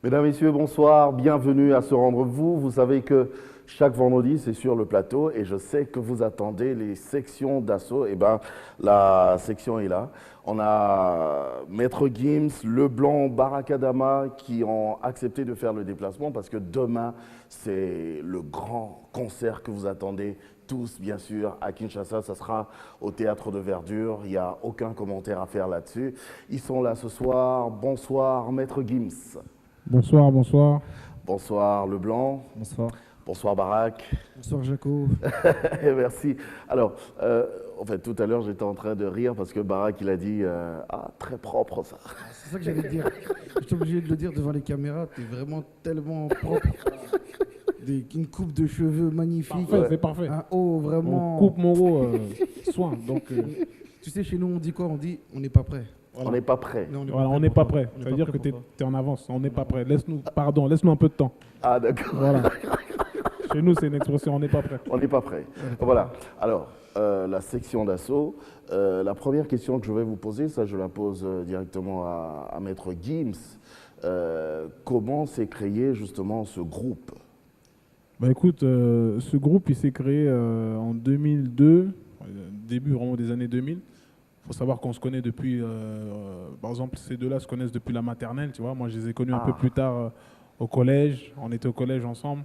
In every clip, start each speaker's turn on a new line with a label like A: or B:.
A: Mesdames, Messieurs, bonsoir, bienvenue à ce rendez-vous. Vous savez que chaque vendredi, c'est sur le plateau et je sais que vous attendez les sections d'assaut. Eh bien, la section est là. On a Maître Gims, Leblanc, Barakadama qui ont accepté de faire le déplacement parce que demain, c'est le grand concert que vous attendez tous, bien sûr, à Kinshasa. Ça sera au Théâtre de Verdure. Il n'y a aucun commentaire à faire là-dessus. Ils sont là ce soir. Bonsoir, Maître Gims.
B: Bonsoir, bonsoir.
A: Bonsoir Leblanc.
C: Bonsoir.
A: Bonsoir Barak.
C: Bonsoir Jaco.
A: Merci. Alors, en fait, tout à l'heure, j'étais en train de rire parce que Barak, il a dit ah, très propre ça.
C: C'est ça que j'allais dire. Je suis obligé de le dire devant les caméras. T'es vraiment tellement propre. Une coupe de cheveux magnifique.
B: Parfait, c'est parfait.
C: Un haut vraiment.
B: On coupe Moreau, soin. Donc,
C: Tu sais, chez nous, on dit quoi? On dit on n'est pas prêt.
A: On n'est pas prêt.
C: Non,
B: voilà, on n'est pas prêt. Ça veut dire que tu es en avance. On n'est pas prêt. Laisse-nous un peu de temps.
A: Ah, d'accord.
B: Voilà. Chez nous, c'est une expression, on n'est pas prêt.
A: On n'est pas prêt. Voilà. Alors, la section d'assaut. La première question que je vais vous poser, ça, je la pose directement à Maître Gims. Comment s'est créé justement ce groupe?
B: Bah écoute, ce groupe, il s'est créé en 2002, début vraiment des années 2000. Il faut savoir qu'on se connaît depuis, par exemple, ces deux-là se connaissent depuis la maternelle, tu vois. Moi, je les ai connus un peu plus tard au collège. On était au collège ensemble.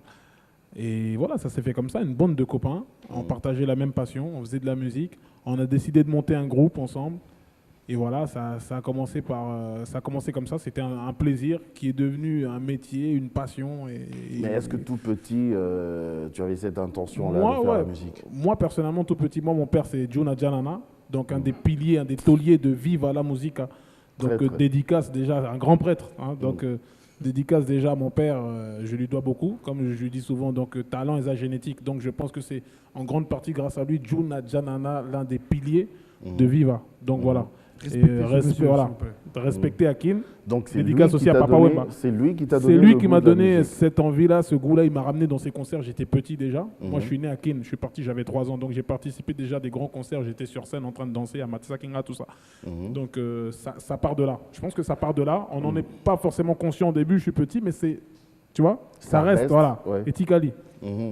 B: Et voilà, ça s'est fait comme ça, une bande de copains. On partageait la même passion, on faisait de la musique. On a décidé de monter un groupe ensemble. Et voilà, ça a commencé comme ça. C'était un plaisir qui est devenu un métier, une passion.
A: Mais est-ce que tout petit, tu avais cette intention-là de faire la musique?
B: Moi, personnellement, tout petit, mon père, c'est Juna Janana, donc un des piliers, un des tauliers de Viva la Musica. Donc, dédicace déjà, un grand prêtre. Hein, donc, dédicace déjà à mon père, je lui dois beaucoup. Comme je lui dis souvent, donc, talent et génétique. Donc, je pense que c'est en grande partie grâce à lui, Juna Janana, l'un des piliers de Viva. Donc, voilà. Respecter Akin.
A: Donc c'est
B: dédicace aussi à Papa Wemba.
A: C'est lui qui t'a donné.
B: C'est lui qui m'a donné cette envie-là, ce goût-là. Il m'a ramené dans ses concerts. J'étais petit déjà. Moi, je suis né à Kin. Je suis parti, j'avais 3 ans. Donc j'ai participé déjà à des grands concerts. J'étais sur scène en train de danser à Matsakinga, tout ça. Donc ça part de là. Je pense que ça part de là. On n'en est pas forcément conscient au début. Je suis petit, mais c'est, tu vois, ça reste, voilà. Ouais. Et Tikali.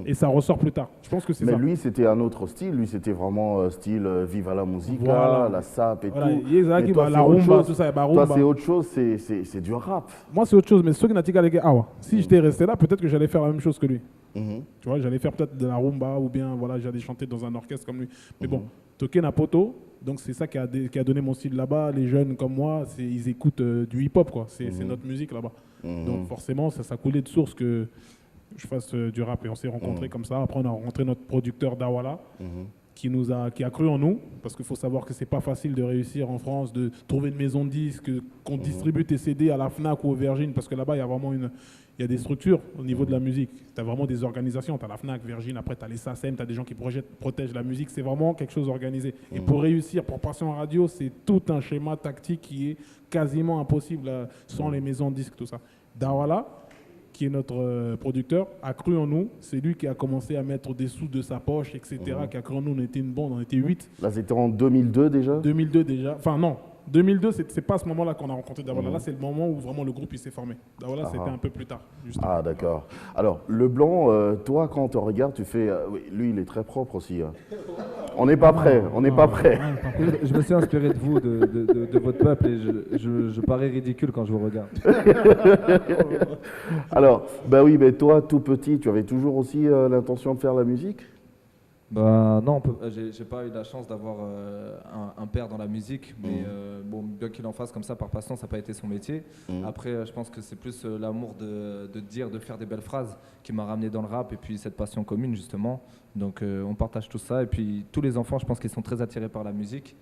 B: Et ça ressort plus tard. Je pense que c'est ça.
A: Mais lui, c'était un autre style. Lui, c'était vraiment style Viva la Musica, voilà. La SAP et tout.
B: Et toi, la rumba, tout ça.
A: Toi, c'est autre chose, c'est du rap.
B: Moi, c'est autre chose. Mais ceux qui n'ont pas si j'étais resté là, peut-être que j'allais faire la même chose que lui. Tu vois, j'allais faire peut-être de la rumba ou bien voilà, j'allais chanter dans un orchestre comme lui. Mais bon, Toké Napoto, donc c'est ça qui a donné mon style là-bas. Les jeunes comme moi, ils écoutent du hip-hop, quoi. C'est notre musique là-bas. Donc forcément, ça coulait de source que je fasse du rap et on s'est rencontrés comme ça. Après, on a rencontré notre producteur Dawala qui a cru en nous, parce qu'il faut savoir que c'est pas facile de réussir en France, de trouver une maison de disques, qu'on distribue tes CD à la FNAC ou au Virgin, parce que là-bas, il y a vraiment il y a des structures au niveau de la musique. Tu as vraiment des organisations. Tu as la FNAC, Virgin, après tu as les SACEM, tu as des gens qui protègent la musique. C'est vraiment quelque chose d'organisé. Et pour réussir, pour passer en radio, c'est tout un schéma tactique qui est quasiment impossible sans les maisons de disques, tout ça. Dawala, qui est notre producteur, a cru en nous. C'est lui qui a commencé à mettre des sous de sa poche, etc., qui a cru en nous. On était une bande, on était 8.
A: Là, c'était en 2002 déjà
B: 2002 déjà. Enfin, non. 2002, c'est pas à ce moment-là qu'on a rencontré Dawala. Là, c'est le moment où vraiment le groupe il s'est formé. Dawala, c'était un peu plus tard.
A: Ah, d'accord. Alors, Leblanc, toi, quand on te regarde, tu fais... oui, lui, il est très propre aussi. Hein. On n'est pas prêt, on n'est pas prêt.
D: Je me suis inspiré de vous, de votre peuple, et je parais ridicule quand je vous regarde.
A: Alors, bah oui, mais toi, tout petit, tu avais toujours aussi l'intention de faire la musique?
D: Bah non, j'ai pas eu la chance d'avoir un père dans la musique, mais bon, bien qu'il en fasse comme ça par passion, ça n'a pas été son métier. Après, je pense que c'est plus l'amour de faire des belles phrases qui m'a ramené dans le rap, et puis cette passion commune justement. Donc on partage tout ça, et puis tous les enfants, je pense qu'ils sont très attirés par la musique,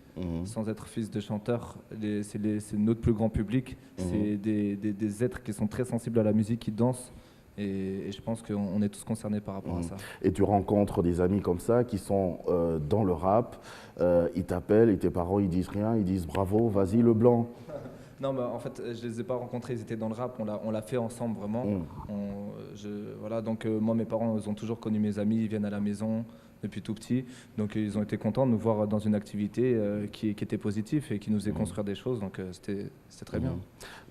D: sans être fils de chanteur. C'est notre plus grand public, c'est des êtres qui sont très sensibles à la musique, qui dansent. Et je pense qu'on est tous concernés par rapport à ça.
A: Et tu rencontres des amis comme ça qui sont dans le rap, ils t'appellent et tes parents ils disent rien, ils disent bravo, vas-y Leblanc.
D: Non, bah, en fait, je les ai pas rencontrés, ils étaient dans le rap, on l'a fait ensemble vraiment. Voilà, donc moi, mes parents, ils ont toujours connu mes amis, ils viennent à la maison. depuis tout petit. Donc ils ont été contents de nous voir dans une activité qui était positive et qui nous faisait construire des choses. Donc c'était très bien.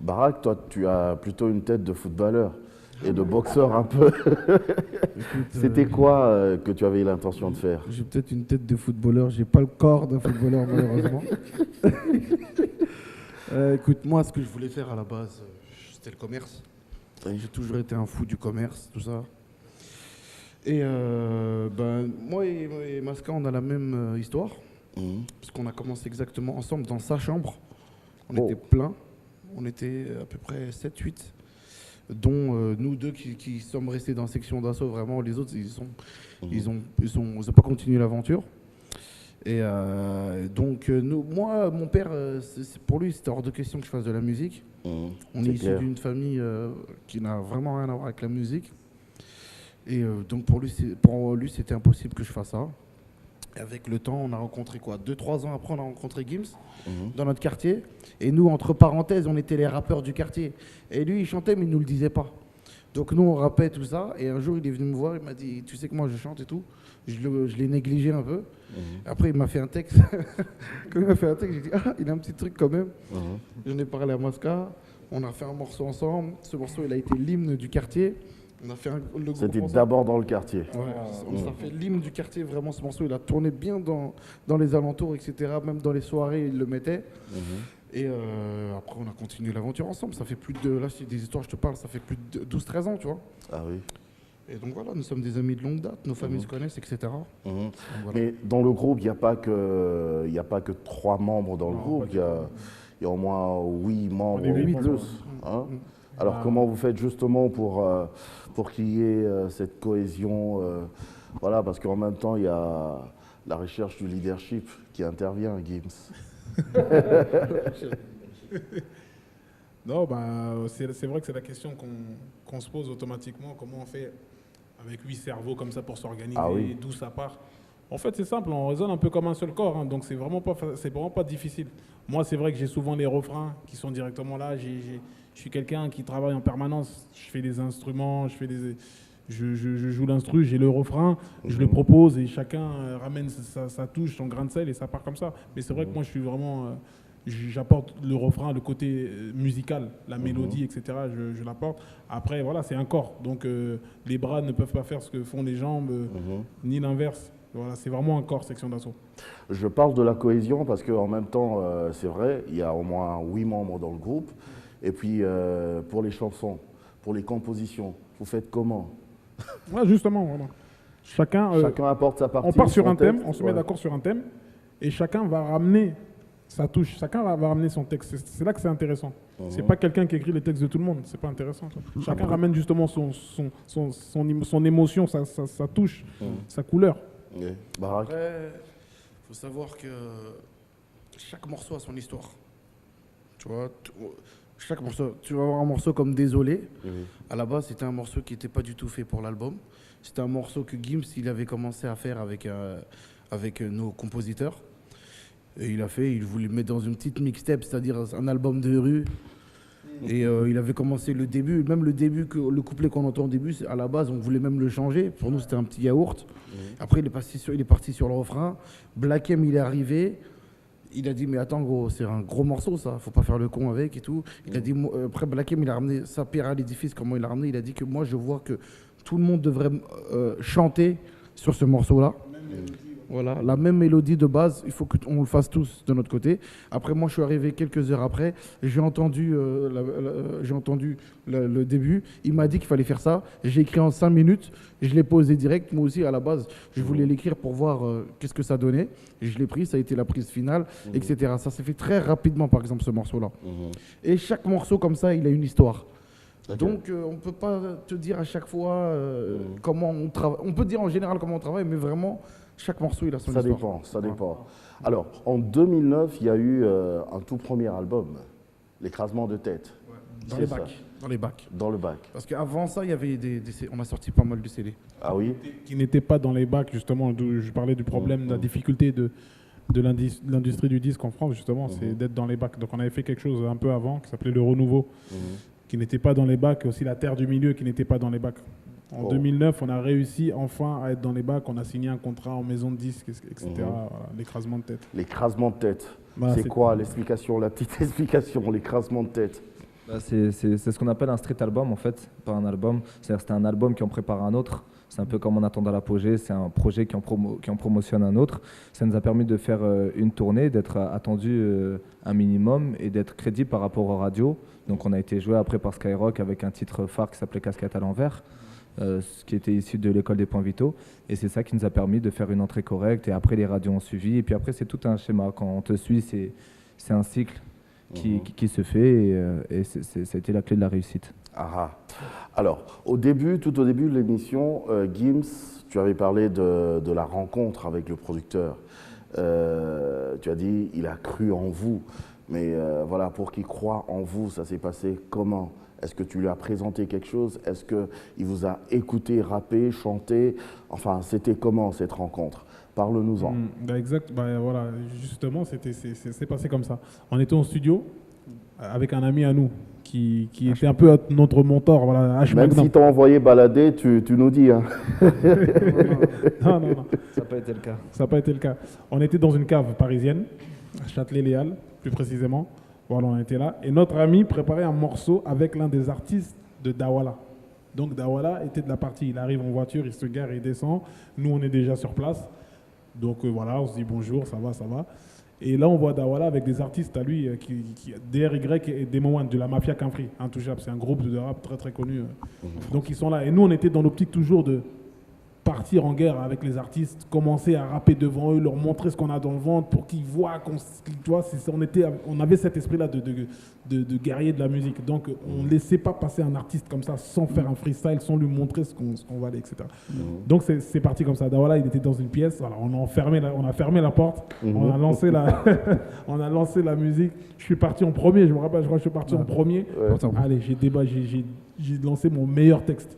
A: Barak, toi, tu as plutôt une tête de footballeur et de boxeur un peu. C'était quoi que tu avais l'intention de faire?
C: J'ai peut-être une tête de footballeur, j'ai pas le corps d'un footballeur malheureusement. Écoute, moi, ce que je voulais faire à la base, c'était le commerce. J'ai toujours été un fou du commerce, tout ça. Et moi et Maska, on a la même histoire, parce qu'on a commencé exactement ensemble dans sa chambre. On était plein, on était à peu près 7-8, dont nous deux qui sommes restés dans la section d'assaut. Vraiment, les autres, ils ont pas continué l'aventure. Et donc, moi, mon père, pour lui, c'était hors de question que je fasse de la musique. On est issu d'une famille qui n'a vraiment rien à voir avec la musique. Et donc, pour lui, c'était impossible que je fasse ça. Et avec le temps, on a rencontré quoi 2-3 ans après, on a rencontré Gims dans notre quartier. Et nous, entre parenthèses, on était les rappeurs du quartier. Et lui, il chantait, mais il ne nous le disait pas. Donc, nous, on rappait tout ça. Et un jour, il est venu me voir, il m'a dit, tu sais que moi, je chante et tout. Je l'ai négligé un peu. Après, il m'a fait un texte. Quand il m'a fait un texte, j'ai dit, ah, il a un petit truc quand même. J'en ai parlé à Maska. On a fait un morceau ensemble. Ce morceau, il a été l'hymne du quartier. On a fait
A: C'était d'abord dans le quartier.
C: Ouais, on a fait l'hymne du quartier. Vraiment, ce morceau, il a tourné bien dans les alentours, etc. Même dans les soirées, il le mettait. Et après, on a continué l'aventure ensemble. Ça fait plus de... Là, c'est des histoires, je te parle, ça fait plus de 12-13 ans, tu vois.
A: Ah oui.
C: Et donc voilà, nous sommes des amis de longue date, nos familles se connaissent, etc. Voilà.
A: Mais dans le groupe, il n'y a pas que 3 membres dans le groupe, il y a au moins 8 membres ou plus. Hein. Alors comment vous faites justement pour qu'il y ait cette cohésion voilà, parce qu'en même temps, il y a la recherche du leadership qui intervient, Gims.
B: Non, c'est vrai que c'est la question qu'on se pose automatiquement. Comment on fait avec 8 cerveaux comme ça pour s'organiser, d'où ça part? En fait, c'est simple, on raisonne un peu comme un seul corps, hein, donc c'est vraiment pas difficile. Moi, c'est vrai que j'ai souvent les refrains qui sont directement là. Je suis quelqu'un qui travaille en permanence. Je fais des instruments, je joue l'instru, j'ai le refrain, je le propose et chacun ramène sa touche, son grain de sel et ça part comme ça. Mais c'est vrai que moi, je suis vraiment... j'apporte le refrain, le côté musical, la mélodie, etc. Je l'apporte. Après, voilà, c'est un corps. Donc, les bras ne peuvent pas faire ce que font les jambes, ni l'inverse. Voilà, c'est vraiment un corps, section d'assaut.
A: Je parle de la cohésion parce qu'en même temps, c'est vrai, il y a au moins 8 membres dans le groupe. Et puis, pour les chansons, pour les compositions, vous faites comment?
B: Ouais, justement, voilà. Chacun
A: apporte sa partie.
B: On part sur un thème, on se met d'accord sur un thème, et chacun va ramener sa touche, chacun va ramener son texte. C'est là que c'est intéressant. C'est pas quelqu'un qui écrit les textes de tout le monde, c'est pas intéressant. Chacun ramène justement son émotion, sa touche, sa couleur.
C: Après, il faut savoir que chaque morceau a son histoire. Tu vois, chaque morceau, tu vas avoir un morceau comme Désolé. À la base, c'était un morceau qui n'était pas du tout fait pour l'album. C'était un morceau que Gims il avait commencé à faire avec nos compositeurs. Et il voulait le mettre dans une petite mixtape, c'est-à-dire un album de rue. Et il avait commencé le début, même le couplet qu'on entend au début, à la base, on voulait même le changer. Pour nous, c'était un petit yaourt. Après, il est parti sur le refrain. Black M, il est arrivé. Il a dit, mais attends, gros, c'est un gros morceau, ça. Faut pas faire le con avec et tout. Il a dit, après, Black M, il a ramené sa pierre à l'édifice. Comment il l'a ramené? Il a dit que moi, je vois que tout le monde devrait chanter sur ce morceau-là. Voilà, la même mélodie de base, il faut qu'on le fasse tous de notre côté. Après, moi, je suis arrivé quelques heures après, j'ai entendu le début, il m'a dit qu'il fallait faire ça, j'ai écrit en 5 minutes, je l'ai posé direct, moi aussi à la base, je voulais l'écrire pour voir qu'est-ce que ça donnait, et je l'ai pris, ça a été la prise finale, etc. Ça s'est fait très rapidement, par exemple, ce morceau-là. Et chaque morceau comme ça, il a une histoire. Donc, on ne peut pas te dire à chaque fois comment on travaille. On peut dire en général comment on travaille, mais vraiment, chaque morceau, il a son histoire.
A: Ça dépend. Alors, en 2009, il y a eu un tout premier album, L'écrasement de tête.
C: Dans les bacs.
A: Dans le bac.
C: Parce qu'avant ça, il y avait on a sorti pas mal de CD.
A: Ah oui?
B: Qui n'étaient pas dans les bacs, justement. Je parlais du problème, de la difficulté de l'industrie du disque en France, justement, c'est d'être dans les bacs. Donc, on avait fait quelque chose un peu avant qui s'appelait Le Renouveau, qui n'était pas dans les bacs, aussi La Terre du Milieu qui n'était pas dans les bacs. En 2009, on a réussi enfin à être dans les bacs. On a signé un contrat en maison de disques, etc. Voilà, l'écrasement de tête.
A: L'écrasement de tête.
B: Bah,
A: c'est quoi l'explication, la petite explication, l'écrasement de tête?
D: C'est ce qu'on appelle un street album en fait, pas un album. C'est-à-dire c'était un album qui en prépare un autre. C'est un peu comme En attendant l'apogée, c'est un projet qui en promotionne un autre. Ça nous a permis de faire une tournée, d'être attendu un minimum et d'être crédible par rapport aux radios. Donc on a été joué après par Skyrock avec un titre phare qui s'appelait Casquette à l'envers, ce qui était issu de l'école des points vitaux. Et c'est ça qui nous a permis de faire une entrée correcte. Et après les radios ont suivi. Et puis après c'est tout un schéma. Quand on te suit, c'est un cycle qui se fait et ça a été la clé de la réussite.
A: Alors, tout au début de l'émission, Gims, tu avais parlé de la rencontre avec le producteur. Tu as dit, il a cru en vous. Mais voilà, pour qu'il croie en vous, ça s'est passé comment? Est-ce que tu lui as présenté quelque chose? Est-ce qu'il vous a écouté rapper, chanter? Enfin, c'était comment cette rencontre? Parle-nous-en.
B: Voilà, justement, c'est passé comme ça. On était en studio avec un ami à nous qui était un peu notre mentor. Voilà,
A: Même si t'as envoyé balader, tu nous dis. Hein.
B: Non.
D: Ça n'a pas été le cas.
B: Ça n'a pas été le cas. On était dans une cave parisienne, à Châtelet-Les-Halles, plus précisément. Voilà, on était là. Et notre ami préparait un morceau avec l'un des artistes de Dawala. Donc Dawala était de la partie. Il arrive en voiture, il se gare, il descend. Nous, on est déjà sur place. Donc voilà, on se dit bonjour, ça va. Et là, on voit Dawala avec des artistes à lui, DRY et Demowan de la Mafia Quinfri, Intouchable. C'est un groupe de rap très très connu. Donc ils sont là. Et nous, on était dans l'optique toujours de partir en guerre avec les artistes, commencer à rapper devant eux, leur montrer ce qu'on a dans le ventre pour qu'ils voient on avait cet esprit-là de guerrier de la musique. Donc on ne laissait pas passer un artiste comme ça sans faire un freestyle, sans lui montrer ce qu'on valait, etc. Donc c'est parti comme ça. Dawala, il était dans une pièce, voilà, on a fermé la porte, on a lancé on a lancé la musique. Je suis parti en premier, je me rappelle, je crois que je suis parti en premier. Allez, j'ai lancé mon meilleur texte.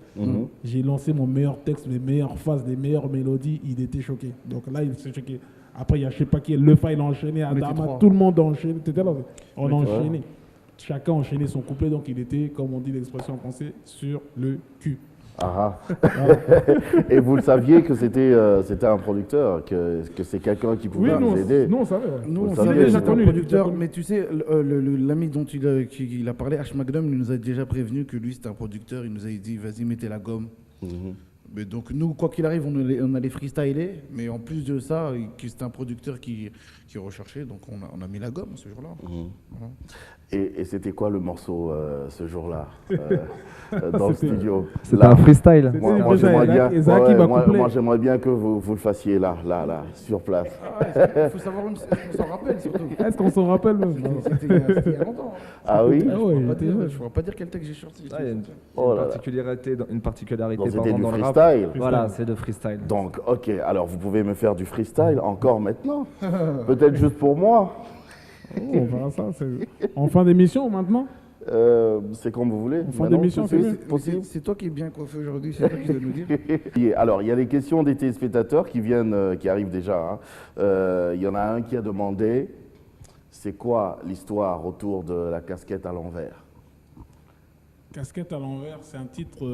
B: J'ai lancé mon meilleur texte, mes meilleures phases, les meilleures mélodies. Il était choqué. Donc là, il s'est choqué. Après, il y a je sais pas qui, Lefa, il a enchaîné, Adama, tout le monde a enchaîné. On a enchaîné. Chacun a enchaîné son couplet. Donc il était, comme on dit l'expression en français, sur le cul.
A: Et vous le saviez que c'était un producteur, que c'est quelqu'un qui pouvait vous aider?
B: Non, on savait.
C: Nous, on savait déjà un producteur, mais tu sais, l'ami dont il a parlé, H. Magnum, il nous a déjà prévenu que lui, c'était un producteur. Il nous a dit, vas-y, mettez la gomme. Mais donc, nous, quoi qu'il arrive, on allait freestyler. Mais en plus de ça, c'était un producteur qui recherchait. Donc, on a mis la gomme ce jour-là. Voilà.
A: Et c'était quoi le morceau ce jour-là dans le studio?
D: C'était un freestyle.
A: Moi, j'aimerais bien que vous le fassiez là, sur place.
C: Il faut savoir même si on s'en rappelle surtout.
B: Est-ce qu'on s'en rappelle même?
C: C'était il y a longtemps.
A: Ah oui?
C: Je ne pourrais pas dire quel texte j'ai sorti.
D: Il y a une particularité
A: donc c'était du
D: dans
A: freestyle.
D: Le rap. Voilà, c'est de freestyle.
A: Donc, ok, alors vous pouvez me faire du freestyle encore maintenant? Peut-être juste pour moi?
B: On verra ça. En fin d'émission maintenant?
A: C'est comme vous voulez.
B: En fin d'émission,
C: c'est toi qui es bien coiffé aujourd'hui, c'est toi qui dois nous dire.
A: Alors, il y a les questions des téléspectateurs qui arrivent déjà. Il y en a un qui a demandé, c'est quoi l'histoire autour de la casquette à l'envers?
B: Casquette à l'envers, c'est un titre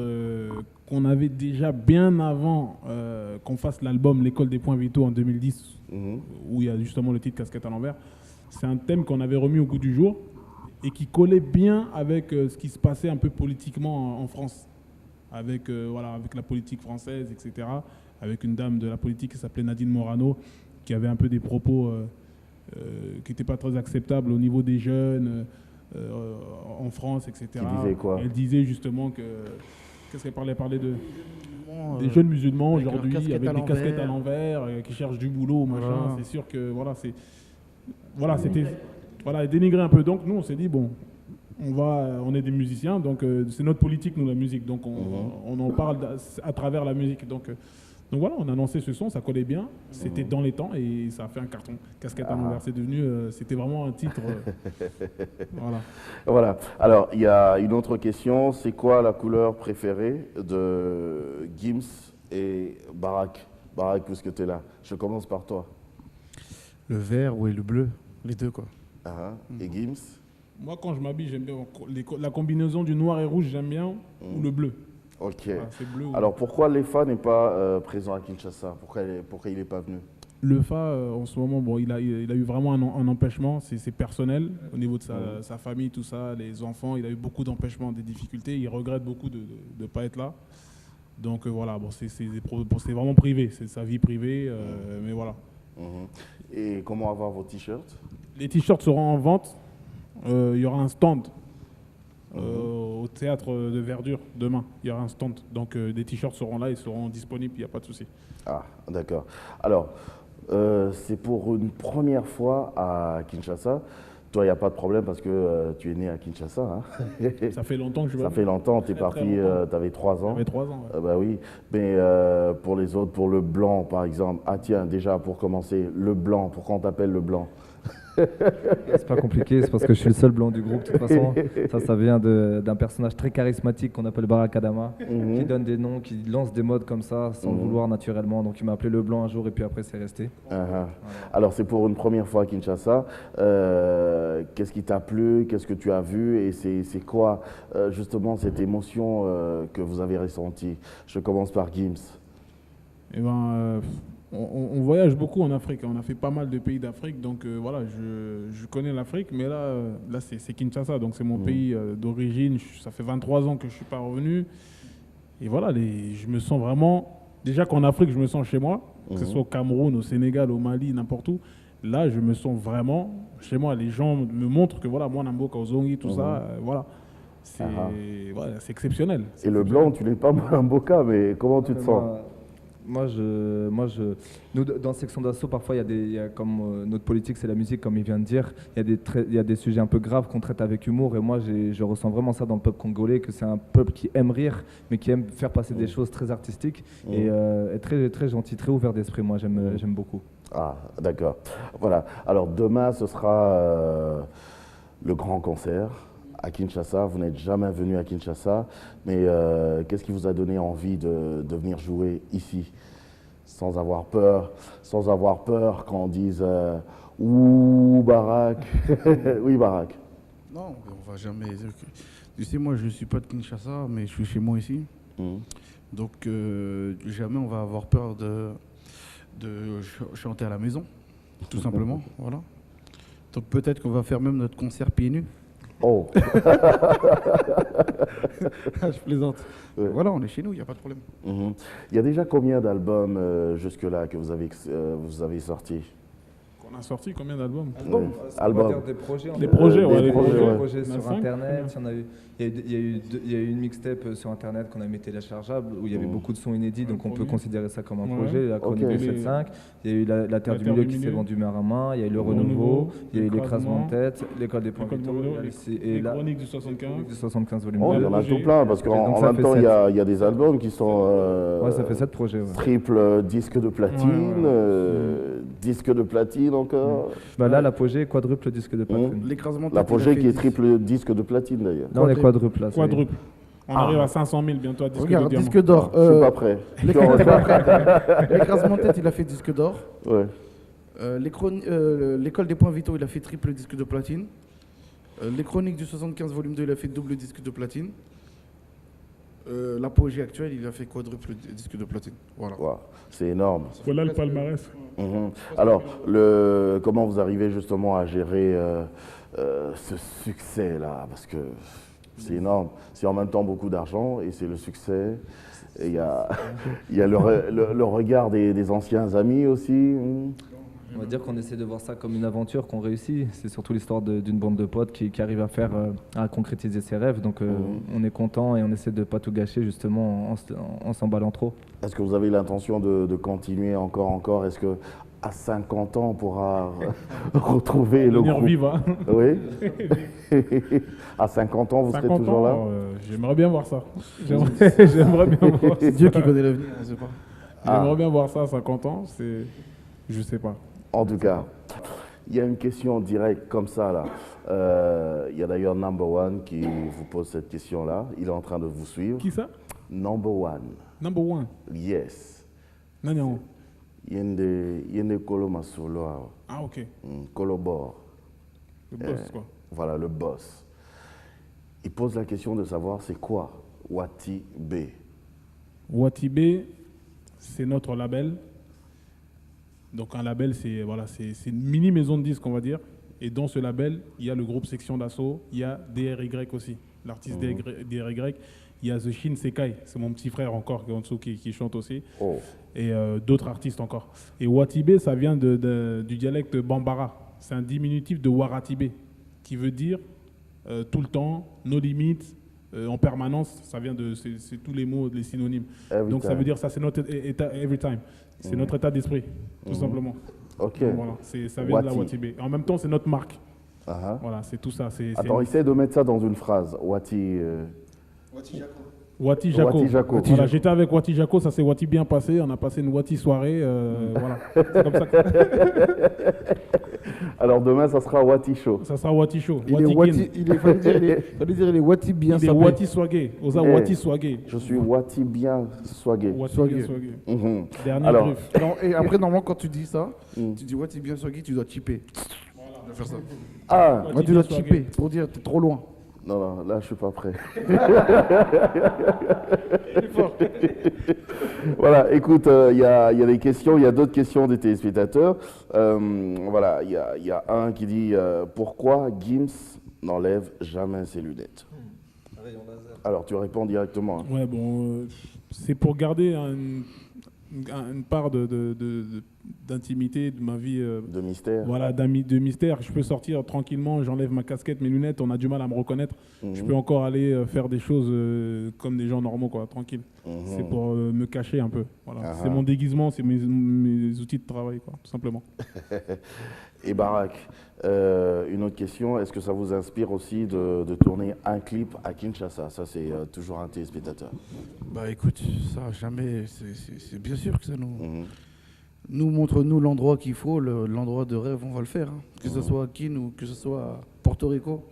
B: qu'on avait déjà bien avant qu'on fasse l'album L'école des points vitaux en 2010, où il y a justement le titre Casquette à l'envers. C'est un thème qu'on avait remis au goût du jour et qui collait bien avec ce qui se passait un peu politiquement en France, avec la politique française, etc. Avec une dame de la politique qui s'appelait Nadine Morano, qui avait un peu des propos qui n'étaient pas très acceptables au niveau des jeunes en France, etc.
A: Qui disait quoi?
B: Elle disait justement que... Qu'est-ce qu'elle parlait des jeunes musulmans aujourd'hui, avec des casquettes à l'envers, qui cherchent du boulot, machin. Voilà. C'est sûr que c'était dénigré un peu. Donc nous, on s'est dit, bon, on est des musiciens, donc c'est notre politique, nous, la musique. Donc on en parle à travers la musique. Donc voilà, on a lancé ce son, ça collait bien, c'était dans les temps et ça a fait un carton. Casquette à l'envers, c'est devenu, c'était vraiment un titre.
A: Voilà. Alors, il y a une autre question, c'est quoi la couleur préférée de Gims et Barak? Barak, puisque tu es là, je commence par toi.
C: Le vert ou le bleu, les deux quoi.
A: Et Gims?
B: Moi, quand je m'habille, j'aime bien la combinaison du noir et rouge, j'aime bien, ou le bleu.
A: Ok.
B: Voilà, c'est bleu.
A: Alors pourquoi l'EFA n'est pas présent à Kinshasa? Pourquoi il n'est pas venu?
B: Le FA, en ce moment, bon, il a eu vraiment un empêchement, c'est personnel, au niveau de sa famille, tout ça, les enfants, il a eu beaucoup d'empêchements, des difficultés, il regrette beaucoup de ne pas être là. Donc voilà, bon, c'est vraiment privé, c'est sa vie privée, mais voilà.
A: Et comment avoir vos t-shirts?
B: Les t-shirts seront en vente, il y aura un stand au théâtre de Verdure demain, il y aura un stand, donc des t-shirts seront là, ils seront disponibles, il n'y a pas de souci.
A: Ah, d'accord. Alors, c'est pour une première fois à Kinshasa. Toi, il n'y a pas de problème parce que tu es né à Kinshasa. Hein.
B: Ça fait longtemps que je vais.
A: Ça fait longtemps, tu es parti, tu avais 3 ans.
B: J'avais 3 ans, ouais.
A: Bah oui, mais pour les autres, pour le blanc par exemple. Ah tiens, déjà pour commencer, le blanc, pourquoi on t'appelle le blanc?
D: C'est pas compliqué, c'est parce que je suis le seul blanc du groupe. De toute façon, ça vient d'un personnage très charismatique qu'on appelle Barakadama, qui donne des noms, qui lance des modes comme ça, sans le vouloir naturellement. Donc il m'a appelé le blanc un jour et puis après c'est resté.
A: Voilà. Alors c'est pour une première fois à Kinshasa. Qu'est-ce qui t'a plu? Qu'est-ce que tu as vu? Et c'est quoi justement cette émotion que vous avez ressentie? Je commence par Gims.
B: Eh ben, on voyage beaucoup en Afrique, on a fait pas mal de pays d'Afrique, donc voilà, je connais l'Afrique, mais là c'est Kinshasa, donc c'est mon pays d'origine, ça fait 23 ans que je ne suis pas revenu, et voilà, je me sens vraiment, déjà qu'en Afrique je me sens chez moi, que ce soit au Cameroun, au Sénégal, au Mali, n'importe où, là je me sens vraiment chez moi, les gens me montrent que voilà, moi Namboka, Ozongi, tout ça, voilà. Voilà, c'est exceptionnel.
A: Et le blanc, tu n'es pas Mboka, mais comment tu te sens?
D: Moi, nous, dans Section d'Assaut, parfois, il y a comme notre politique, c'est la musique, comme il vient de dire. Il y a des sujets un peu graves qu'on traite avec humour. Et moi, je ressens vraiment ça dans le peuple congolais, que c'est un peuple qui aime rire, mais qui aime faire passer des choses très artistiques et très, très gentil, très ouvert d'esprit. Moi, j'aime beaucoup.
A: Ah, d'accord. Voilà. Alors, demain, ce sera le grand concert à Kinshasa. Vous n'êtes jamais venu à Kinshasa, mais qu'est-ce qui vous a donné envie de venir jouer ici, sans avoir peur quand on dise ouh Barak, oui Barak.
C: Non, on va jamais. Tu sais, moi je ne suis pas de Kinshasa, mais je suis chez moi ici. Donc jamais on va avoir peur de chanter à la maison, tout simplement. Voilà. Donc peut-être qu'on va faire même notre concert pieds nus.
A: Oh.
C: Je plaisante. Ouais. Voilà, on est chez nous, il n'y a pas de problème.
A: Il y a déjà combien d'albums jusque-là que vous avez sortis?
B: On a sorti combien d'albums?
A: Albums.
D: Des projets.
B: Des projets,
D: des
B: projets
D: projets sur Internet. Il y a eu une mixtape sur Internet qu'on a mis téléchargeable où il y avait beaucoup de sons inédits, donc on peut considérer ça comme un projet. La chronique du 7.5. Il y a eu la Terre du Milieu qui s'est vendue main à main. Il y a eu le Renouveau. Il y a eu l'écrasement de tête, l'école des points vitaux.
B: Et la chronique du 75.
D: Du 75 volume
A: 2. Il y en a tout plein parce qu'en même temps, il y a des albums qui sont.
D: Ouais, ça fait 7 projets.
A: Triple disque de platine, disque de platine encore.
D: Bah là, l'apogée est quadruple disque de platine.
A: L'apogée qui est triple disque de platine d'ailleurs.
D: Là, on est quadruple. Là,
B: quadruple. On arrive à 500 000 bientôt à disque
C: Regarde,
B: de diamant.
C: Disque d'or.
A: Je suis pas prêt.
C: L'écrasement de tête, il a fait disque d'or.
A: Ouais.
C: L'école des points vitaux, il a fait triple disque de platine. Les chroniques du 75 volume 2, il a fait double disque de platine. L'apogée actuelle, il a fait quadruple disque de platine. Voilà.
A: Wow. C'est énorme.
B: Voilà le palmarès.
A: Alors, comment vous arrivez justement à gérer ce succès-là? Parce que c'est énorme. C'est en même temps beaucoup d'argent et c'est le succès. Et il y a le regard des anciens amis aussi.
D: On va dire qu'on essaie de voir ça comme une aventure qu'on réussit. C'est surtout l'histoire d'une bande de potes qui arrive à concrétiser ses rêves. Donc on est content et on essaie de ne pas tout gâcher justement en s'emballant trop.
A: Est-ce que vous avez l'intention de continuer encore? Est-ce que à 50 ans on pourra retrouver le groupe
B: vivre, hein.
A: Oui. À 50 ans vous serez toujours là?
B: J'aimerais bien voir ça. J'aimerais bien voir ça.
C: Dieu qui connaît l'avenir, on ne sait pas.
B: J'aimerais bien voir ça à 50 ans. Je sais pas.
A: En tout cas, il y a une question directe comme ça là. Il y a d'ailleurs Number One qui vous pose cette question-là. Il est en train de vous suivre.
B: Qui ça?
A: Number One.
B: Number One.
A: Yes.
B: Non.
A: Yende Kolo Masolo.
B: Ah ok.
A: Kolobor.
B: Le boss quoi.
A: Voilà le boss. Il pose la question de savoir c'est quoi Wati B.
B: Watibé, c'est notre label. Donc un label, c'est une mini maison de disques, on va dire. Et dans ce label, il y a le groupe Section d'Assaut, il y a DRY aussi, l'artiste DRY. Il y a The Shin Sekai, c'est mon petit frère encore qui est en dessous qui chante aussi. Oh. Et d'autres artistes encore. Et Watibé, ça vient du dialecte Bambara. C'est un diminutif de Waratibé, qui veut dire tout le temps, nos limites, en permanence. Ça vient c'est tous les mots, les synonymes. Donc ça veut dire ça, c'est notre état, every time. C'est notre état d'esprit, tout simplement.
A: Ok.
B: Donc, voilà, ça vient de la Watibé. En même temps, c'est notre marque. Voilà, c'est tout ça.
A: Attends, essaie de mettre ça dans une phrase. Wati
B: Jaco. Voilà, j'étais avec Wati Jaco, ça s'est Wati bien passé. On a passé une Wati soirée. Voilà. C'est comme ça
A: Alors demain, ça sera Wati Show.
B: Ça sera Wati Show.
C: Il est Wati bien
B: sablé. Il est Wati swagé. Osa Wati swagé.
A: Je suis Wati bien swagé.
B: Dernier brief.
C: Et après, normalement, quand tu dis ça, tu dis Wati bien swagé, tu dois chipper. Voilà. Tu dois faire ça.
A: Ah,
C: tu dois chipper pour dire t'es trop loin.
A: Non, là, je suis pas prêt. Voilà, écoute, il y a des questions, il y a d'autres questions des téléspectateurs. Voilà, il y a un qui dit pourquoi Gims n'enlève jamais ses lunettes? Alors, tu réponds directement. Hein.
B: Ouais, bon, c'est pour garder une part d'intimité de ma vie.
A: De mystère.
B: Voilà, de mystère. Je peux sortir tranquillement, j'enlève ma casquette, mes lunettes, on a du mal à me reconnaître. Je peux encore aller faire des choses comme des gens normaux, quoi, tranquille. C'est pour me cacher un peu. Voilà. C'est mon déguisement, c'est mes outils de travail, quoi, tout simplement.
A: Et Barak, une autre question, est-ce que ça vous inspire aussi de tourner un clip à Kinshasa? Ça, c'est toujours un téléspectateur.
C: Bah écoute, ça jamais, c'est bien sûr que ça nous montre-nous l'endroit qu'il faut, l'endroit de rêve, on va le faire. Hein. Que ce soit à Kin ou que ce soit à Porto Rico,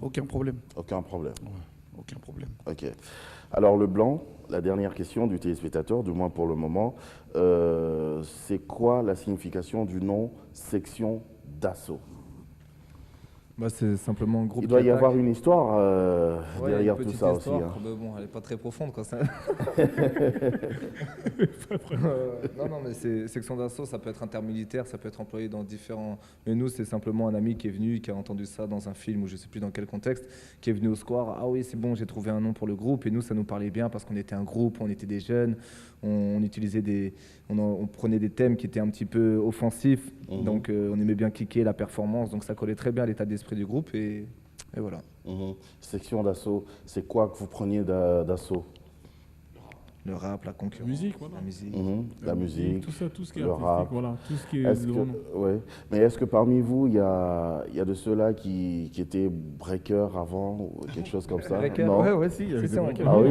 C: aucun problème.
A: Aucun problème.
C: Ouais, aucun problème.
A: Ok. Alors le blanc, la dernière question du téléspectateur, du moins pour le moment, c'est quoi la signification du nom Section d'Assaut?
D: Bah, c'est simplement un groupe.
A: Il doit y avoir une histoire derrière tout ça aussi. Hein.
D: Bon, elle n'est pas très profonde, quoi. Ça. Non, mais section d'assaut, ça peut être intermilitaire, ça peut être employé dans différents. Mais nous, c'est simplement un ami qui est venu, qui a entendu ça dans un film ou je ne sais plus dans quel contexte, qui est venu au square. Ah oui, c'est bon, j'ai trouvé un nom pour le groupe. Et nous, ça nous parlait bien parce qu'on était un groupe, on était des jeunes, on utilisait on prenait des thèmes qui étaient un petit peu offensifs. Donc on aimait bien kicker la performance, donc ça collait très bien à l'état d'esprit du groupe et voilà.
A: Section d'assaut, c'est quoi que vous preniez d'assaut?
D: Le rap, la concurrence,
B: musique, voilà.
A: La musique,
B: tout ça, tout ce qui est
A: le
B: artistique,
A: rap.
B: voilà, tout ce qui est
A: ouais. Mais est-ce que parmi vous, il y a de ceux-là qui étaient breakers avant ou quelque chose comme ça?
D: Breaker.
A: Non.
C: Ouais, si, il y avait des breakers.
A: Ah oui.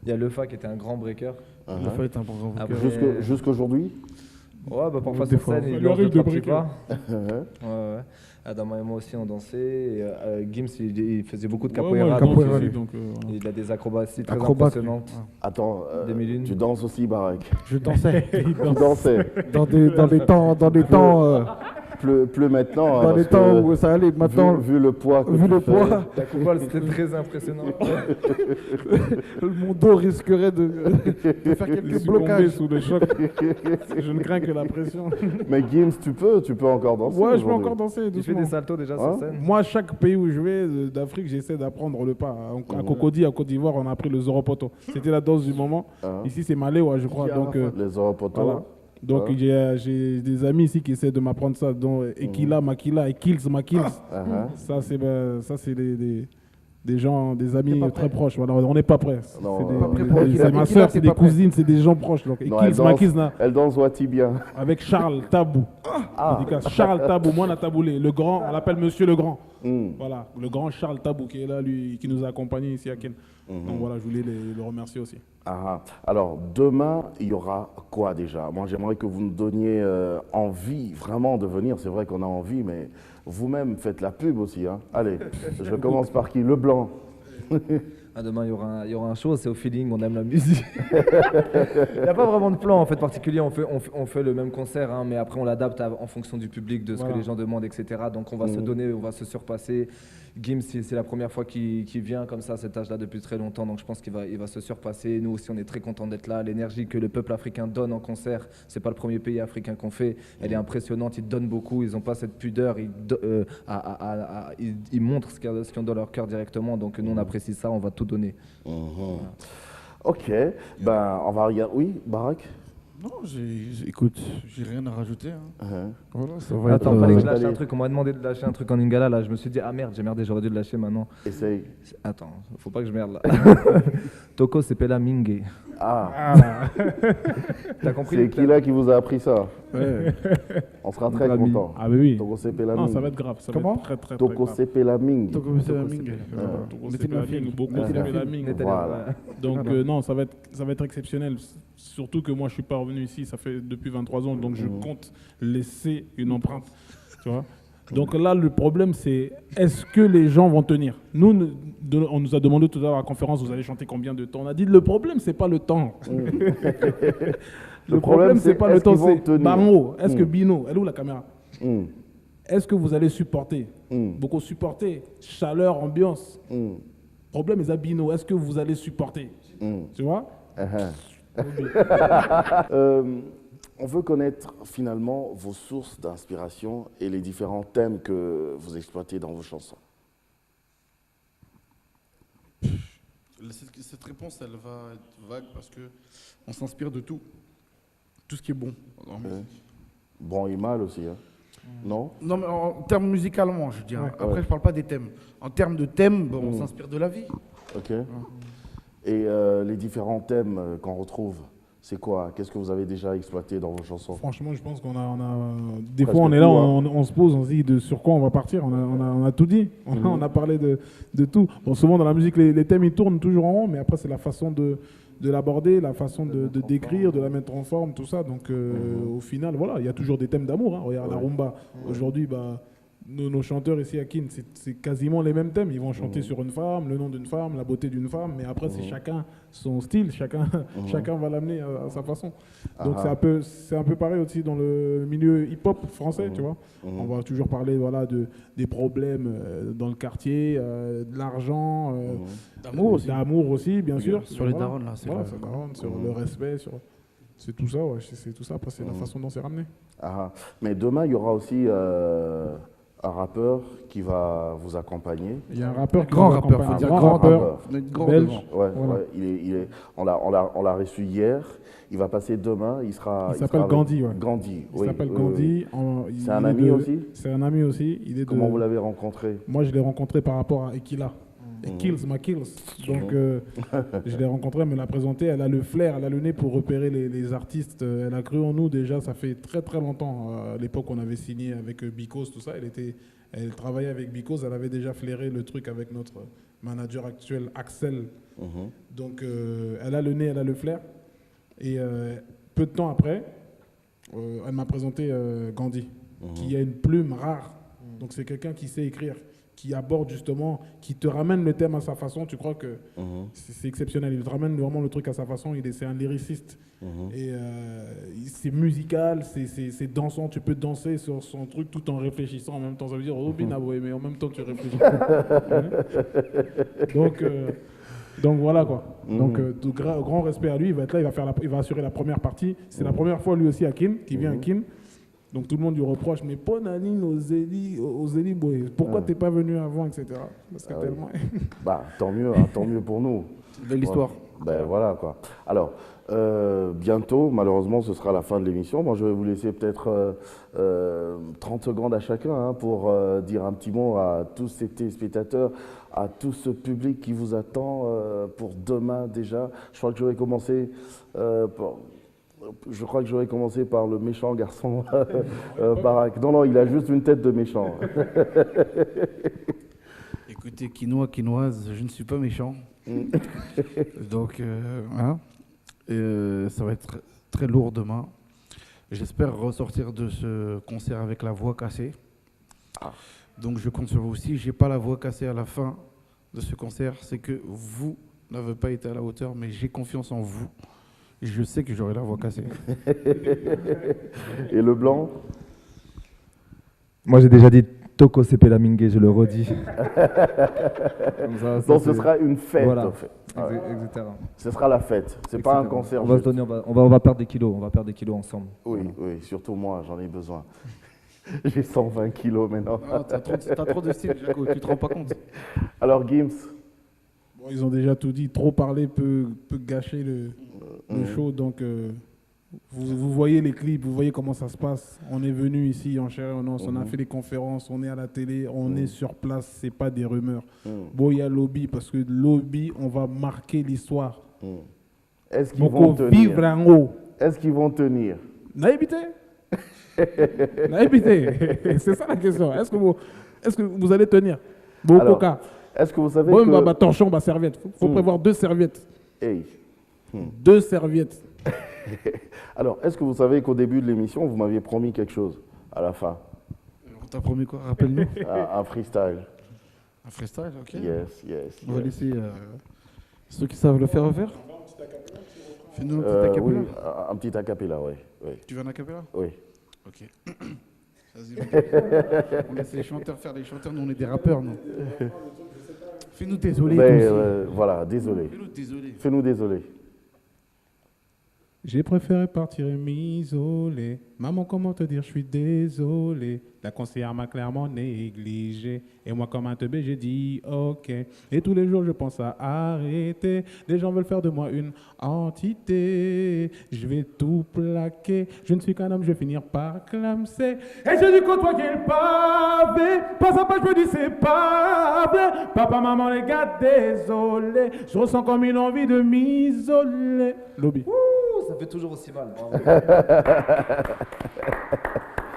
D: Il y a Lefa qui était un grand breaker.
C: Lefa est un grand breaker.
A: Jusqu'aujourd'hui?
D: Ouais, bah parfois sur scène, il
B: arrive de breaker.
D: Ouais. Adam et moi aussi on dansait. Gims il faisait beaucoup de
B: capoeira.
D: Il a des acrobaties très impressionnantes.
A: Attends, tu danses aussi, Barak?
C: Je dansais.
A: Tu dansais
C: dans des temps.
A: Plus maintenant.
C: Dans les temps où ça allait, maintenant.
A: Vu le poids.
D: La coupole, c'était très impressionnant.
C: Mon dos risquerait de faire quelques blocages.
B: Sous le choc. Je ne crains que la pression.
A: Mais Gims, tu peux encore danser?
B: Ouais, je peux encore danser.
D: Tu fais des saltos déjà sur scène?
B: Moi, chaque pays où je vais d'Afrique, j'essaie d'apprendre le pas. À Cocody, à Côte d'Ivoire, on a appris le Zoropoto. C'était la danse du moment. Ici, c'est Maléwa, je crois. Donc,
A: les Zoropoto.
B: Voilà. Donc j'ai des amis ici qui essaient de m'apprendre ça, dont Ekila, Makila, Ekils, Makils. Ça c'est des gens, des amis très proches. Voilà, on n'est pas prêts. C'est ma soeur, c'est des cousines, c'est des gens proches. Donc Ekils, Makils.
A: Elle danse Wati bien.
B: Avec Charles Tabou. Charles Tabou, moi on a taboulé. Le grand, on l'appelle Monsieur le Grand. Voilà, le grand Charles Tabou qui est là, lui, qui nous a accompagnés ici à Ken. Donc voilà, je voulais le remercier aussi.
A: Alors, demain, il y aura quoi déjà? Moi, j'aimerais que vous nous donniez envie vraiment de venir. C'est vrai qu'on a envie, mais vous-même, faites la pub aussi. Hein. Allez, je commence par qui? Le blanc.
D: Demain, il y aura un show, c'est au feeling, on aime la musique. Il n'y a pas vraiment de plan en fait particulier, on fait le même concert, hein, mais après on l'adapte en fonction du public, de ce que les gens demandent, etc. Donc on va se donner, on va se surpasser. Gims, c'est la première fois qu'il vient comme ça à cet âge-là depuis très longtemps, donc je pense qu'il va se surpasser. Nous aussi, on est très contents d'être là. L'énergie que le peuple africain donne en concert, c'est pas le premier pays africain qu'on fait. Elle est impressionnante, ils donnent beaucoup, ils n'ont pas cette pudeur, ils montrent ce qu'ils ont dans leur cœur directement, donc nous on apprécie ça, on va tout donner. Voilà.
A: Ok, ben on va regarder. Oui, Barak.
C: Non, écoute, j'ai rien à rajouter. Hein. Voilà, ça va
D: Attends,
C: être,
D: fallait que je lâche un truc. On m'a demandé de lâcher un truc en lingala là. Je me suis dit, ah merde, j'ai merdé, j'aurais dû le lâcher maintenant.
A: Essaye.
D: Attends, faut pas que je merde là. Toko Sepela Mingue.
A: Ah.
D: T'as compris?
A: C'est qui là qui vous a appris ça?
C: Ouais.
A: On sera très content.
B: Ah, mais oui.
A: Toko Sepela
B: Non,
A: Mingue.
B: ça va être grave. Ça
C: Comment?
B: va être très, très, très
A: Toko
B: grave.
A: Sepela Mingue.
C: Toko Sepela Mingue.
B: Toko
C: Mettez
B: Sepela
C: la file.
B: Mingue, beaucoup
C: Mettez la
B: Sepela
C: file.
B: Mingue.
A: Voilà.
B: Donc non, ça va être exceptionnel. Surtout que moi, je suis pas revenu ici, ça fait depuis 23 ans, donc je compte laisser une empreinte. Tu vois. Donc là, le problème, c'est est-ce que les gens vont tenir? Nous, on nous a demandé tout à l'heure à la conférence, vous allez chanter combien de temps? On a dit, le problème, c'est pas le temps. Le problème, c'est pas le temps, c'est Bango. Est-ce que Bino, elle est où la caméra? Est-ce que vous allez supporter? Beaucoup supporter. Chaleur, ambiance. Problème, c'est Bino. Est-ce que vous allez supporter? Tu vois?
A: On veut connaître finalement vos sources d'inspiration et les différents thèmes que vous exploitez dans vos chansons.
C: Cette réponse, elle va être vague parce qu'on s'inspire de tout. Tout ce qui est bon.
A: Bon et mal aussi, hein. Non?
C: Non, mais en termes musicalement, je dirais. Après, je parle pas des thèmes. En termes de thèmes, bon, on s'inspire de la vie.
A: Ok. Et les différents thèmes qu'on retrouve, c'est quoi? Qu'est-ce que vous avez déjà exploité dans vos chansons?
B: Franchement, je pense qu'on a des
A: Presque
B: fois, on est là,
A: tout, hein.
B: on se pose, on se dit sur quoi on va partir. On a tout dit. On a parlé de tout. Bon, souvent, dans la musique, les thèmes, ils tournent toujours en rond, mais après, c'est la façon de l'aborder, la façon de décrire, de la mettre en forme, tout ça. Donc, au final, voilà, il y a toujours des thèmes d'amour. Hein. Regarde la rumba. Aujourd'hui, nos chanteurs ici à Kin, c'est quasiment les mêmes thèmes. Ils vont chanter sur une femme, le nom d'une femme, la beauté d'une femme, mais après, c'est chacun son style, chacun va l'amener à sa façon. Donc, c'est un peu pareil aussi dans le milieu hip-hop français, tu vois. On va toujours parler des problèmes dans le quartier, de l'argent, d'amour aussi, bien sûr.
C: Sur les darons, là.
B: Sur le respect, c'est tout ça, ouais, c'est tout ça. Après, c'est la façon dont c'est ramené.
A: Mais demain, il y aura aussi un rappeur qui va vous accompagner.
B: Il y a un rappeur qui
C: grand
B: va
C: rappeur,
B: accompagner,
C: faut dire
B: un
C: grand
B: rappeur
C: belge.
A: Ouais, on l'a reçu hier. Il va passer demain. Il
B: s'appelle Gandhi. Ouais.
A: Gandhi.
B: Il s'appelle Gandhi.
A: C'est un ami aussi.
B: C'est un ami aussi.
A: Comment vous l'avez rencontré?
B: Moi, je l'ai rencontré par rapport à Ekila. Kills, ma Kills. Donc, je l'ai rencontré, elle me l'a présenté. Elle a le flair, elle a le nez pour repérer les artistes. Elle a cru en nous déjà, ça fait très très longtemps. À l'époque, on avait signé avec Bicos, tout ça. Elle travaillait avec Bicos, elle avait déjà flairé le truc avec notre manager actuel, Axel. Donc, elle a le nez, elle a le flair. Et peu de temps après, elle m'a présenté Gandhi, qui a une plume rare. Donc, c'est quelqu'un qui sait écrire, qui aborde justement, qui te ramène le thème à sa façon. Tu crois que c'est exceptionnel. Il te ramène vraiment le truc à sa façon. C'est un lyriciste. Et c'est musical, c'est dansant. Tu peux danser sur son truc tout en réfléchissant en même temps. Ça veut dire, oh, binaboué, mais en même temps, tu réfléchis. Donc voilà quoi. Donc grand respect à lui. Il va être là, il va assurer la première partie. C'est la première fois lui aussi à Kin, qui vient à Kin. Donc tout le monde lui reproche, mais Ponanine aux Zéli, pourquoi t'es pas venu avant, etc. Parce que tellement...
A: tant mieux pour nous.
C: Belle histoire.
A: Voilà quoi. Alors, bientôt, malheureusement, ce sera la fin de l'émission. Moi, je vais vous laisser peut-être 30 secondes à chacun pour dire un petit mot à tous ces téléspectateurs, à tout ce public qui vous attend pour demain déjà. Je crois que j'aurais commencé par le méchant garçon, Barak. Non, il a juste une tête de méchant.
C: Écoutez, quinoise, je ne suis pas méchant. Donc, ça va être très lourd demain. J'espère ressortir de ce concert avec la voix cassée. Donc, je compte sur vous aussi. Je n'ai pas la voix cassée à la fin de ce concert. C'est que vous n'avez pas été à la hauteur, mais j'ai confiance en vous. Je sais que j'aurai la voix cassée.
A: Et le blanc?
D: Moi, j'ai déjà dit Toko Sepelamingue, je le redis.
A: Donc ce sera une fête,
D: voilà.
A: en fait.
D: Etc.
A: Ce sera la fête, c'est pas un concert.
D: On va se donner, on va perdre des kilos, ensemble.
A: Oui, oui, surtout moi, j'en ai besoin. J'ai 120 kilos maintenant.
C: Non, t'as trop de style, Jaco, tu te rends pas compte.
A: Alors Gims,
B: Bon, ils ont déjà tout dit. Trop parler peut gâcher le show. Donc, vous voyez les clips, vous voyez comment ça se passe. On est venu ici en chair et en os, on a fait des conférences, on est à la télé, on est sur place, c'est pas des rumeurs. Bon, il y a Lobby, parce que Lobby, on va marquer l'histoire.
A: est-ce qu'ils vont
B: vivre
A: tenir?
B: en haut.
A: Est-ce qu'ils vont tenir?
B: Naïbité. Naïbité. C'est ça la question. Est-ce que vous allez tenir?
A: Alors,
B: Coca.
A: est-ce que vous savez
B: Bon,
A: que...
B: torchon, serviette. Faut prévoir 2 serviettes.
A: Hey.
B: 2 serviettes.
A: Alors, est-ce que vous savez qu'au début de l'émission, vous m'aviez promis quelque chose à la fin?
C: On t'a promis quoi? Rappelle-nous.
A: Un freestyle.
C: Un freestyle, ok.
A: Yes.
C: On va laisser ceux qui savent le faire. Fais-nous un petit acapella.
A: Oui, un petit acapella, oui.
C: Tu veux un acapella?
A: Oui.
C: Ok. Vas-y, on laisse les chanteurs faire les chanteurs, nous on est des rappeurs, nous. Fais-nous désolé.
A: Voilà, désolé.
C: Fais-nous désolé.
A: Fais-nous désolé.
B: J'ai préféré partir et m'isoler. Maman, comment te dire, je suis désolé. La conseillère m'a clairement négligé. Et moi, comme un teubé, j'ai dit ok. Et tous les jours, je pense à arrêter. Les gens veulent faire de moi une entité. Je vais tout plaquer. Je ne suis qu'un homme, je vais finir par clamser. Et j'ai dû côtoyer le pavé. Pas à pas, je me dis c'est pas vrai. Papa, maman, les gars, désolé. Je ressens comme une envie de m'isoler. Lobby.
D: Ça fait toujours aussi mal. Bravo.